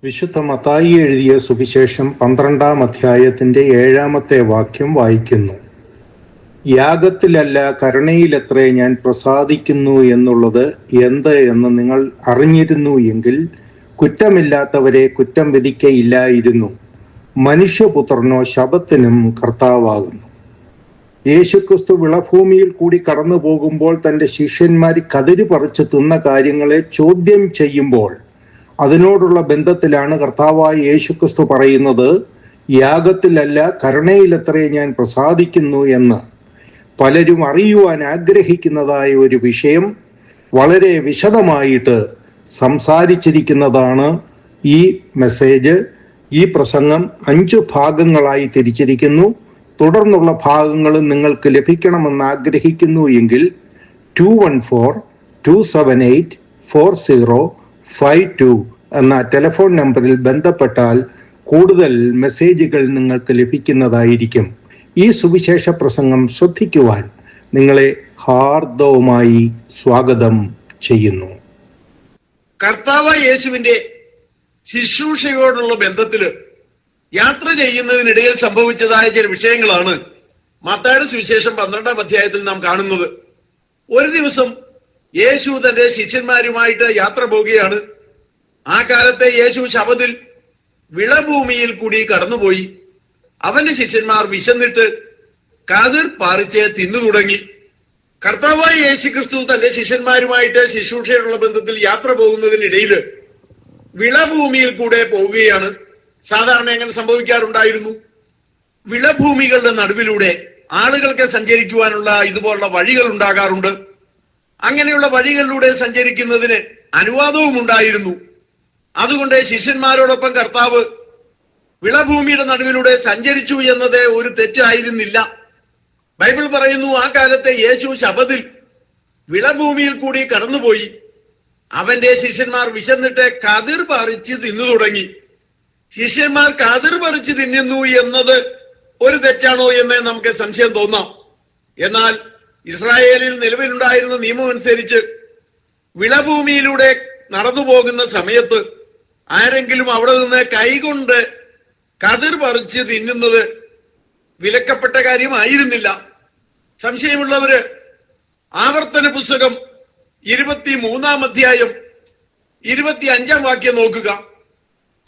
വിശുദ്ധ മത്തായി എഴുതിയ സുവിശേഷം 12-ാം അധ്യായത്തിന്റെ 7-ാമത്തെ വാക്യം വായിക്കുന്നു. യാഗത്തിലല്ല കരുണയിലത്രേ ഞാൻ പ്രസാദിക്കുന്നു എന്നുള്ളത് എന്ത് എന്ന് നിങ്ങൾ അറിഞ്ഞിരുന്നു എങ്കിൽ കുറ്റമില്ലാത്തവരെ കുറ്റം വിധിക്കയില്ലായിരുന്നു. മനുഷ്യപുത്രനോ ശബത്തിനും കർത്താവാകുന്നു. യേശുക്രിസ്തു വിളഭൂമിയിൽ കൂടി കടന്നു പോകുമ്പോൾ തൻ്റെ ശിഷ്യന്മാർ കതിര് പറിച്ച് തിന്ന കാര്യങ്ങളെ ചോദ്യം ചെയ്യുമ്പോൾ അതിനോടുള്ള ബന്ധത്തിലാണ് കർത്താവായ യേശുക്രിസ്തു പറയുന്നത്, യാഗത്തിലല്ല കരുണയിലത്രേ ഞാൻ പ്രസാദിക്കുന്നു എന്ന്. പലരും അറിയുവാൻ ആഗ്രഹിക്കുന്നതായ ഒരു വിഷയം വളരെ വിശദമായിട്ട് സംസാരിച്ചിരിക്കുന്നതാണ് ഈ മെസ്സേജ്. ഈ പ്രസംഗം 5 ഭാഗങ്ങളായി തിരിച്ചിരിക്കുന്നു. തുടർന്നുള്ള ഭാഗങ്ങളും നിങ്ങൾക്ക് ലഭിക്കണമെന്ന് ആഗ്രഹിക്കുന്നു എങ്കിൽ 214-278-4052 എന്ന ടെലിഫോൺ നമ്പറിൽ ബന്ധപ്പെട്ടാൽ കൂടുതൽ മെസ്സേജുകൾ നിങ്ങൾക്ക് ലഭിക്കുന്നതായിരിക്കും. ഈ സുവിശേഷ പ്രസംഗം ശ്രദ്ധിക്കുവാൻ നിങ്ങളെ ഹാർദവുമായി സ്വാഗതം ചെയ്യുന്നു. കർത്താവായ യേശുവിന്റെ ശുശ്രൂഷയോടുള്ള ബന്ധത്തില് യാത്ര ചെയ്യുന്നതിനിടയിൽ സംഭവിച്ചതായ ചില വിഷയങ്ങളാണ് മത്തായിയുടെ സുവിശേഷം 12-ാം അധ്യായത്തിൽ നാം കാണുന്നത്. ഒരു ദിവസം യേശു തന്റെ ശിഷ്യന്മാരുമായിട്ട് യാത്ര പോവുകയാണ്. ആ കാലത്തെ യേശു ശബത്തിൽ വിളഭൂമിയിൽ കൂടി കടന്നുപോയി. അവന്റെ ശിഷ്യന്മാർ വിശന്നിട്ട് കതിർ പറിച്ച് തിന്നു തുടങ്ങി. കർത്താവായ യേശുക്രിസ്തു തന്റെ ശിഷ്യന്മാരുമായിട്ട് ശുശ്രൂഷയുള്ള ബന്ധത്തിൽ യാത്ര പോകുന്നതിനിടയിൽ വിളഭൂമിയിൽ കൂടെ പോവുകയാണ്. സാധാരണ എങ്ങനെ സംഭവിക്കാറുണ്ടായിരുന്നു? വിളഭൂമികളുടെ നടുവിലൂടെ ആളുകൾക്ക് സഞ്ചരിക്കുവാനുള്ള ഇതുപോലുള്ള വഴികൾ ഉണ്ടാകാറുണ്ട്. അങ്ങനെയുള്ള വഴികളിലൂടെ സഞ്ചരിക്കുന്നതിന് അനുവാദവും ഉണ്ടായിരുന്നു. അതുകൊണ്ട് ശിഷ്യന്മാരോടൊപ്പം കർത്താവ് വിളഭൂമിയുടെ നടുവിലൂടെ സഞ്ചരിച്ചു എന്നത് ഒരു തെറ്റായിരുന്നില്ല. ബൈബിൾ പറയുന്നു, ആ കാലത്തെ യേശു ശബത്തിൽ വിളഭൂമിയിൽ കൂടി കടന്നുപോയി. അവന്റെ ശിഷ്യന്മാർ വിശന്നിട്ട് കതിർ പറിച്ച് തിന്നു തുടങ്ങി. ശിഷ്യന്മാർ കതിർ പറിച്ച് തിന്നുന്നു എന്നത് ഒരു തെറ്റാണോ എന്ന് നമുക്ക് സംശയം തോന്നാം. എന്നാൽ ഇസ്രായേലിൽ നിലവിലുണ്ടായിരുന്ന നിയമം അനുസരിച്ച് വിളഭൂമിയിലൂടെ നടന്നു പോകുന്ന സമയത്ത് ആരെങ്കിലും അവിടെ നിന്ന് കൈകൊണ്ട് കതിർ പറിച്ച് തിന്നുന്നത് വിലക്കപ്പെട്ട കാര്യമായിരുന്നില്ല. സംശയമുള്ളവര് ആവർത്തന പുസ്തകം 23-ാം അധ്യായം 25-ാം വാക്യം നോക്കുക.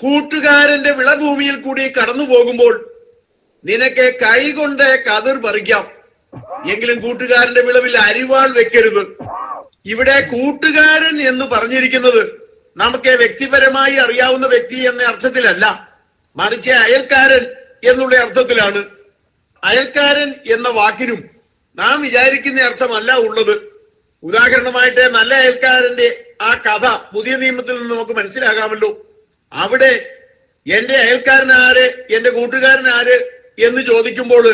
കൂട്ടുകാരന്റെ വിളഭൂമിയിൽ കൂടി കടന്നു പോകുമ്പോൾ നിനക്ക് കൈകൊണ്ട് കതിർ പറിക്കാം, എങ്കിലും കൂട്ടുകാരന്റെ വിളവിൽ അരിവാൾ വെക്കരുത്. ഇവിടെ കൂട്ടുകാരൻ എന്ന് പറഞ്ഞിരിക്കുന്നത് നമുക്ക് വ്യക്തിപരമായി അറിയാവുന്ന വ്യക്തി എന്ന അർത്ഥത്തിലല്ല, മറിച്ച് അയൽക്കാരൻ എന്നുള്ള അർത്ഥത്തിലാണ്. അയൽക്കാരൻ എന്ന വാക്കിനും നാം വിചാരിക്കുന്ന അർത്ഥമല്ല ഉള്ളത്. ഉദാഹരണമായിട്ട് നല്ല അയൽക്കാരന്റെ ആ കഥ പുതിയ നിയമത്തിൽ നിന്ന് നമുക്ക് മനസ്സിലാകാമല്ലോ. അവിടെ എന്റെ അയൽക്കാരൻ ആര്, എന്റെ കൂട്ടുകാരൻ ആര് എന്ന് ചോദിക്കുമ്പോൾ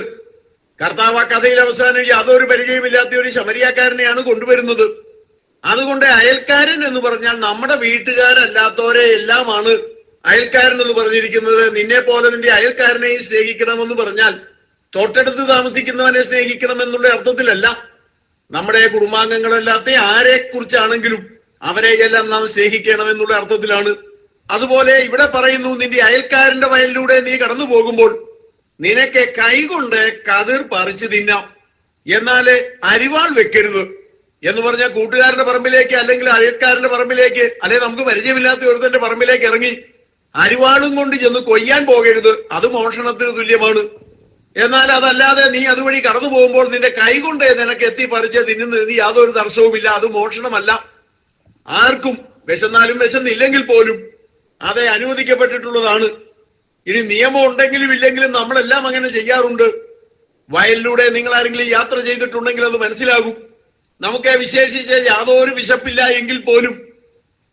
കർത്താവ് ആ കഥയിൽ അവസാനം യാതൊരു പരിചയമില്ലാത്ത ഒരു ശമരിയാക്കാരനെയാണ് കൊണ്ടുവരുന്നത്. അതുകൊണ്ട് അയൽക്കാരൻ എന്ന് പറഞ്ഞാൽ നമ്മുടെ വീട്ടുകാരല്ലാത്തവരെ എല്ലാമാണ് അയൽക്കാരൻ എന്ന് പറഞ്ഞിരിക്കുന്നത്. നിന്നെ പോലെ നിന്റെ അയൽക്കാരനെയും സ്നേഹിക്കണമെന്ന് പറഞ്ഞാൽ തൊട്ടടുത്ത് താമസിക്കുന്നവനെ സ്നേഹിക്കണം എന്നുള്ള അർത്ഥത്തിലല്ല. നമ്മുടെ കുടുംബാംഗങ്ങളല്ലാത്ത ആരെ കുറിച്ചാണെങ്കിലും അവരെ എല്ലാം നാം സ്നേഹിക്കണം എന്നുള്ള അർത്ഥത്തിലാണ്. അതുപോലെ ഇവിടെ പറയുന്നു, നിന്റെ അയൽക്കാരന്റെ വയലിലൂടെ നീ കടന്നു പോകുമ്പോൾ നിനക്ക് കൈകൊണ്ട് കതിർ പറിച്ചു തിന്നാം, എന്നാല് അരിവാൾ വെക്കരുത് എന്ന് പറഞ്ഞാൽ കൂട്ടുകാരന്റെ പറമ്പിലേക്ക് അല്ലെങ്കിൽ അയൽക്കാരന്റെ പറമ്പിലേക്ക് അല്ലെങ്കിൽ നമുക്ക് പരിചയമില്ലാത്ത ഒരുത്തന്റെ പറമ്പിലേക്ക് ഇറങ്ങി അരിവാളും കൊണ്ട് ചെന്ന് കൊയ്യാൻ പോകരുത്. അത് മോഷണത്തിന് തുല്യമാണ്. എന്നാൽ അതല്ലാതെ നീ അതുവഴി കടന്നു പോകുമ്പോൾ നിന്റെ കൈകൊണ്ട് നിനക്ക് എത്തി പറിച്ച് തിന്നുന്നതിന് യാതൊരു തടസ്സവുമില്ല. അത് മോഷണമല്ല. ആർക്കും വിശന്നാലും വിശന്നില്ലെങ്കിൽ പോലും അത് അനുവദിക്കപ്പെട്ടിട്ടുള്ളതാണ്. ഇനി നിയമം ഉണ്ടെങ്കിലും ഇല്ലെങ്കിലും നമ്മളെല്ലാം അങ്ങനെ ചെയ്യാറുണ്ട്. വയലിലൂടെ നിങ്ങൾ ആരെങ്കിലും യാത്ര ചെയ്തിട്ടുണ്ടെങ്കിൽ അത് മനസ്സിലാകും. നമുക്ക് വിശേഷിച്ച് യാതൊരു വിശപ്പില്ല എങ്കിൽ പോലും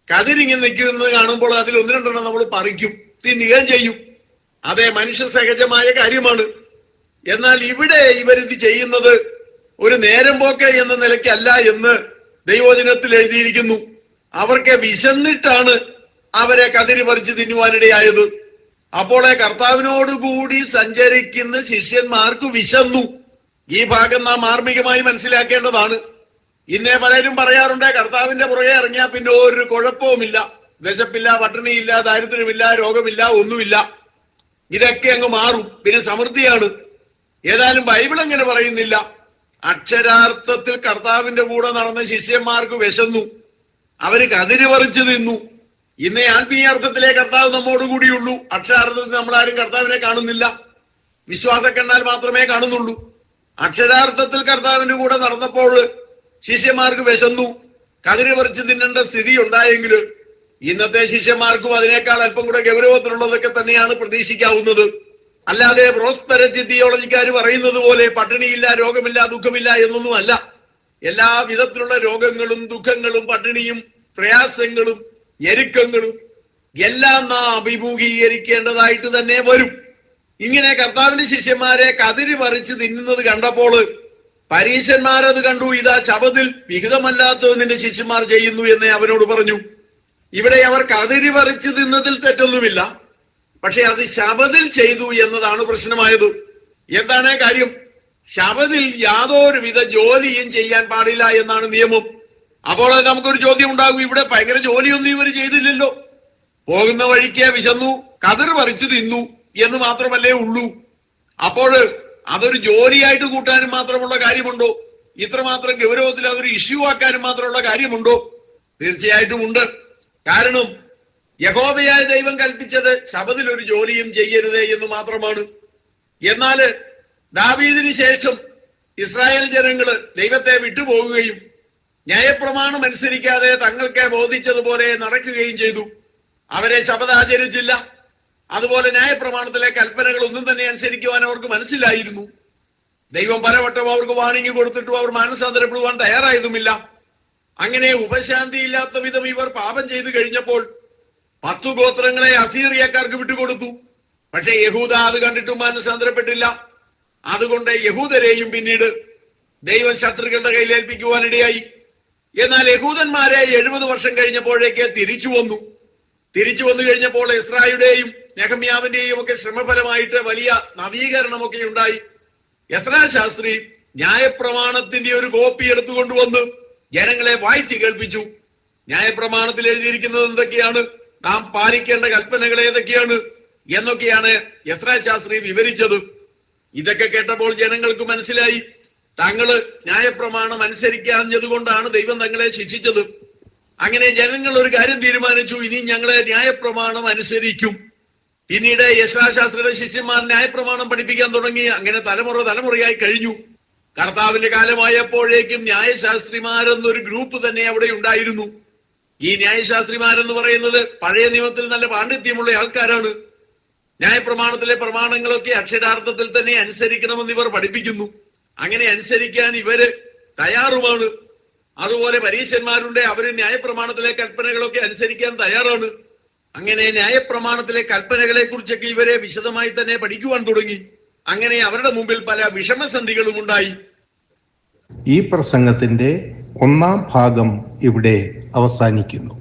കതിരിങ്ങനെ നിൽക്കുന്നത് കാണുമ്പോൾ അതിൽ 1-2 നമ്മൾ പറിക്കും, തിന്നുകയും ചെയ്യും. അതേ മനുഷ്യ സഹജമായ കാര്യമാണ്. എന്നാൽ ഇവിടെ ഇവരിത് ചെയ്യുന്നത് ഒരു നേരം പോക്ക് എന്ന നിലയ്ക്കല്ല എന്ന് ദൈവവചനത്തിൽ എഴുതിയിരിക്കുന്നു. അവർക്ക് വിശന്നിട്ടാണ് അവരെ കതിര് പറിച്ച് തിന്നുവാനിടയായത്. അപ്പോൾ കർത്താവിനോടുകൂടി സഞ്ചരിക്കുന്ന ശിഷ്യന്മാർക്ക് വിശന്നു. ഈ ഭാഗം നാം മാർമികമായി മനസ്സിലാക്കേണ്ടതാണ്. ഇന്നേ പലരും പറയാറുണ്ട്, കർത്താവിന്റെ പുറകെ ഇറങ്ങിയാൽ പിന്നെ ഒരു കുഴപ്പവുമില്ല, വിശപ്പില്ല, പട്ടിണിയില്ല, ദാരിദ്ര്യമില്ല, രോഗമില്ല, ഒന്നുമില്ല. ഇതൊക്കെ അങ്ങ് മാറും. പിന്നെ സമൃദ്ധിയാണ്. ഏതായാലും ബൈബിൾ അങ്ങനെ പറയുന്നില്ല. അക്ഷരാർത്ഥത്തിൽ കർത്താവിന്റെ കൂടെ നടന്ന ശിഷ്യന്മാർക്ക് വിശന്നു, അവര് കതിര് പറിച്ചു തിന്നു. ഇന്നേ ആത്മീയ അർത്ഥത്തിലെ കർത്താവ് നമ്മോടുകൂടിയുള്ളൂ. അക്ഷരാർത്ഥത്തിൽ നമ്മളാരും കർത്താവിനെ കാണുന്നില്ല, വിശ്വാസക്കണ്ണാൽ മാത്രമേ കാണുന്നുള്ളൂ. അക്ഷരാർത്ഥത്തിൽ കർത്താവിന്റെ കൂടെ നടന്നപ്പോൾ ശിഷ്യന്മാർക്ക് വിശന്നു, കതിര് പറിച്ചു തിന്നേണ്ട സ്ഥിതി ഉണ്ടായെങ്കിൽ ഇന്നത്തെ ശിഷ്യന്മാർക്കും അതിനേക്കാൾ അല്പം കൂടെ ഗൗരവത്തിലുള്ളതൊക്കെ തന്നെയാണ് പ്രതീക്ഷിക്കാവുന്നത്. അല്ലാതെ പ്രോസ്പെരിറ്റി തിയോളജിക്കാർ പറയുന്നത് പോലെ പട്ടിണിയില്ല, രോഗമില്ല, ദുഃഖമില്ല എന്നൊന്നുമല്ല. എല്ലാ വിധത്തിലുള്ള രോഗങ്ങളും ദുഃഖങ്ങളും പട്ടിണിയും പ്രയാസങ്ങളും ഞെരുക്കങ്ങളും എല്ലാം നാം അഭിമുഖീകരിക്കേണ്ടതായിട്ട് തന്നെ വരും. ഇങ്ങനെ കർത്താവിന്റെ ശിഷ്യന്മാരെ കതിര് പറിച്ച് തിന്നുന്നത് കണ്ടപ്പോൾ പരീശന്മാരത് കണ്ടു. ഇതാ ശബത്തിൽ വിഹിതമല്ലാത്തത് നിന്റെ ശിഷ്യന്മാർ ചെയ്യുന്നു എന്ന് അവനോട് പറഞ്ഞു. ഇവിടെ അവർ കതിര് പറിച്ച് തിന്നതിൽ തെറ്റൊന്നുമില്ല, പക്ഷെ അത് ശബത്തിൽ ചെയ്തു എന്നതാണ് പ്രശ്നമായത്. എന്താണ് കാര്യം? ശബത്തിൽ യാതൊരുവിധ ജോലിയും ചെയ്യാൻ പാടില്ല എന്നാണ് നിയമം. അപ്പോൾ നമുക്കൊരു ചോദ്യം ഉണ്ടാകും, ഇവിടെ ഭയങ്കര ജോലിയൊന്നും ഇവർ ചെയ്തില്ലല്ലോ, പോകുന്ന വഴിക്ക് വിശന്നു കതിർ പറിച്ചു തിന്നു എന്ന് മാത്രമല്ലേ ഉള്ളൂ. അപ്പോൾ അതൊരു ജോലിയായിട്ട് കൂട്ടാനും മാത്രമുള്ള കാര്യമുണ്ടോ? ഇത്രമാത്രം ഗൗരവത്തിൽ അതൊരു ഇഷ്യൂ ആക്കാനും മാത്രമുള്ള കാര്യമുണ്ടോ? തീർച്ചയായിട്ടും ഉണ്ട്. കാരണം യഹോവയായ ദൈവം കൽപ്പിച്ചത് ശബത്തിൽ ഒരു ജോലിയും ചെയ്യരുതേ എന്ന് മാത്രമാണ്. എന്നാൽ ദാവീദിന് ശേഷം ഇസ്രായേൽ ജനങ്ങള് ദൈവത്തെ വിട്ടുപോകുകയും ന്യായപ്രമാണം അനുസരിക്കാതെ തങ്ങൾക്ക് ബോധിച്ചതുപോലെ നടക്കുകയും ചെയ്തു. അവരെ ശബത്ത് ആചരിച്ചില്ല. അതുപോലെ ന്യായപ്രമാണത്തിലെ കൽപ്പനകൾ ഒന്നും തന്നെ അനുസരിക്കുവാൻ അവർക്ക് മനസ്സിലായിരുന്നു. ദൈവം പലവട്ടം അവർക്ക് വാണിംഗ് കൊടുത്തിട്ടും അവർ മാനസാന്തരപ്പെടുവാൻ തയ്യാറായതുമില്ല. അങ്ങനെ ഉപശാന്തിയില്ലാത്ത വിധം ഇവർ പാപം ചെയ്തു കഴിഞ്ഞപ്പോൾ 10 ഗോത്രങ്ങളെ അസീറിയക്കാർക്ക് വിട്ടുകൊടുത്തു. പക്ഷെ യഹൂദ അത് കണ്ടിട്ടും മാനസാന്തരപ്പെട്ടില്ല. അതുകൊണ്ട് യഹൂദരെയും പിന്നീട് ദൈവം ശത്രുക്കളുടെ കയ്യിൽ ഏൽപ്പിക്കുവാനിടയായി. എന്നാൽ യഹൂദന്മാരെ 70 വർഷം കഴിഞ്ഞപ്പോഴേക്ക് തിരിച്ചു വന്നു കഴിഞ്ഞപ്പോൾ എസ്രായുടെയും നെഹമ്യാവിന്റെയും ഒക്കെ ശ്രമഫലമായിട്ട് വലിയ നവീകരണമൊക്കെ ഉണ്ടായി. എസ്രാ ശാസ്ത്രി ന്യായപ്രമാണത്തിന്റെ ഒരു കോപ്പി എടുത്തുകൊണ്ടുവന്ന് ജനങ്ങളെ വായിച്ചു കേൾപ്പിച്ചു. ന്യായപ്രമാണത്തിൽ എഴുതിയിരിക്കുന്നത് എന്തൊക്കെയാണ്, നാം പാലിക്കേണ്ട കൽപ്പനകൾ ഏതൊക്കെയാണ് എന്നൊക്കെയാണ് എസ്രാ ശാസ്ത്രി വിവരിച്ചത്. ഇതൊക്കെ കേട്ടപ്പോൾ ജനങ്ങൾക്ക് മനസ്സിലായി തങ്ങള് ന്യായപ്രമാണം അനുസരിക്കാഞ്ഞത് കൊണ്ടാണ് ദൈവം തങ്ങളെ ശിക്ഷിച്ചത്. അങ്ങനെ ജനങ്ങൾ ഒരു കാര്യം തീരുമാനിച്ചു, ഇനി ഞങ്ങളെ ന്യായപ്രമാണം അനുസരിക്കും. പിന്നീട് എസ്രാ ശാസ്ത്രിയുടെ ശിഷ്യന്മാർ ന്യായപ്രമാണം പഠിപ്പിക്കാൻ തുടങ്ങി. അങ്ങനെ തലമുറയായി കഴിഞ്ഞു. കർത്താവിന്റെ കാലമായപ്പോഴേക്കും ന്യായശാസ്ത്രിമാരെന്നൊരു ഗ്രൂപ്പ് തന്നെ അവിടെ ഉണ്ടായിരുന്നു. ഈ ന്യായശാസ്ത്രിമാരെന്ന് പറയുന്നത് പഴയ നിയമത്തിൽ നല്ല പാണ്ഡിത്യമുള്ള ആൾക്കാരാണ്. ന്യായപ്രമാണത്തിലെ പ്രമാണങ്ങളൊക്കെ അക്ഷരാർത്ഥത്തിൽ തന്നെ അനുസരിക്കണമെന്ന് ഇവർ പഠിപ്പിക്കുന്നു. അങ്ങനെ അനുസരിക്കാൻ ഇവര് തയ്യാറുമാണ്. അതുപോലെ പരീശന്മാരുണ്ട്, അവര് ന്യായപ്രമാണത്തിലെ കൽപ്പനകളൊക്കെ അനുസരിക്കാൻ തയ്യാറാണ്. അങ്ങനെ ന്യായപ്രമാണത്തിലെ കൽപ്പനകളെ കുറിച്ചൊക്കെ ഇവരെ വിശദമായി തന്നെ പഠിക്കുവാൻ തുടങ്ങി. അങ്ങനെ അവരുടെ മുമ്പിൽ പല വിഷമസന്ധികളും ഉണ്ടായി. ഈ പ്രസംഗത്തിന്റെ 1-ാം ഭാഗം ഇവിടെ അവസാനിക്കുന്നു.